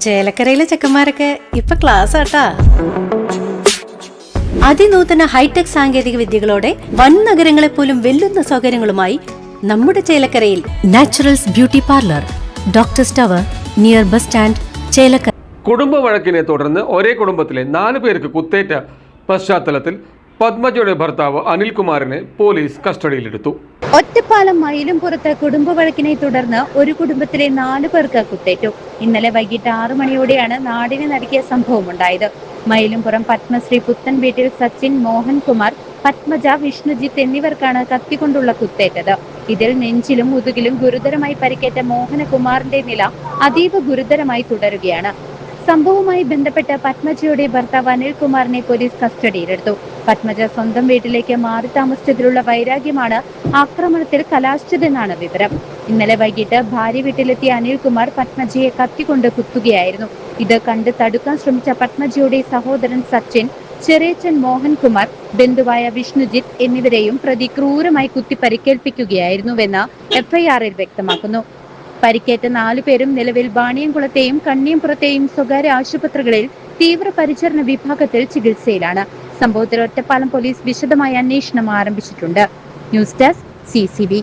ചേലക്കരയിലെ ചെക്കന്മാരൊക്കെ ഇപ്പൊ ക്ലാസ് ആട്ടാ. അതിനൂതന ഹൈടെക് സാങ്കേതിക വിദ്യകളോടെ വൻ നഗരങ്ങളെ പോലും വെല്ലുന്ന സൗകര്യങ്ങളുമായി നമ്മുടെ ചേലക്കരയിൽ naturals beauty parlour, doctors tower, near bus stand, Chelakkara. കുടുംബ വഴക്കിനെ തുടർന്ന് ഒരേ കുടുംബത്തിലെ 4 പേർക്ക് കുത്തേറ്റ പശ്ചാത്തലത്തിൽ പത്മജയുടെ ഭർത്താവ് അനിൽകുമാറിനെ പോലീസ് കസ്റ്റഡിയിലെടുത്തു. ഒറ്റപ്പാലം മയിലുംപുറത്ത് കുടുംബ വഴക്കിനെ തുടർന്ന് ഒരു കുടുംബത്തിലെ 4 പേർക്ക് കുത്തേറ്റു. ഇന്നലെ വൈകിട്ട് 6 മണിയോടെയാണ് നാടിനെ നടുക്കിയ സംഭവമുണ്ടായത്. മയിലുംപുറം പത്മശ്രീ പുത്തൻ വീട്ടിൽ സച്ചിൻ, മോഹൻകുമാർ, പത്മജ, വിഷ്ണുജിത്ത് എന്നിവർക്കാണ് കത്തിക്കൊണ്ടുള്ള കുത്തേറ്റത്. ഇതിൽ നെഞ്ചിലും മുതുകിലും ഗുരുതരമായി പരിക്കേറ്റ മോഹനകുമാറിന്റെ നില അതീവ ഗുരുതരമായി തുടരുകയാണ്. സംഭവവുമായി ബന്ധപ്പെട്ട് പത്മജയുടെ ഭർത്താവ് അനിൽകുമാറിനെ പോലീസ് കസ്റ്റഡിയിലെടുത്തു. പത്മജ സ്വന്തം വീട്ടിലേക്ക് മാറി താമസിച്ചതിലുള്ള വൈരാഗ്യമാണ് ആക്രമണത്തിൽ കലാശിച്ചതെന്നാണ് വിവരം. ഇന്നലെ വൈകിട്ട് ഭാര്യ വീട്ടിലെത്തിയ അനിൽകുമാർ പത്മജയെ കത്തിക്കൊണ്ട് കുത്തുകയായിരുന്നു. ഇത് കണ്ട് തടുക്കാൻ ശ്രമിച്ച പത്മജയുടെ സഹോദരൻ സച്ചിൻ, ചെറിയച്ഛൻ മോഹൻകുമാർ, ബന്ധുവായ വിഷ്ണുജിത്ത് എന്നിവരെയും പ്രതി ക്രൂരമായി കുത്തി പരിക്കേൽപ്പിക്കുകയായിരുന്നുവെന്ന് എഫ്ഐആറിൽ വ്യക്തമാക്കുന്നു. പരിക്കേറ്റ 4 പേരും നിലവിൽ വാണിയംകുളത്തെയും കണ്ണിയംപുറത്തെയും സ്വകാര്യ ആശുപത്രികളിൽ തീവ്രപരിചരണ വിഭാഗത്തിൽ ചികിത്സയിലാണ്. സംഭവത്തിൽ ഒറ്റപ്പാലം പോലീസ് വിശദമായ അന്വേഷണം ആരംഭിച്ചിട്ടുണ്ട്. News desk CCV.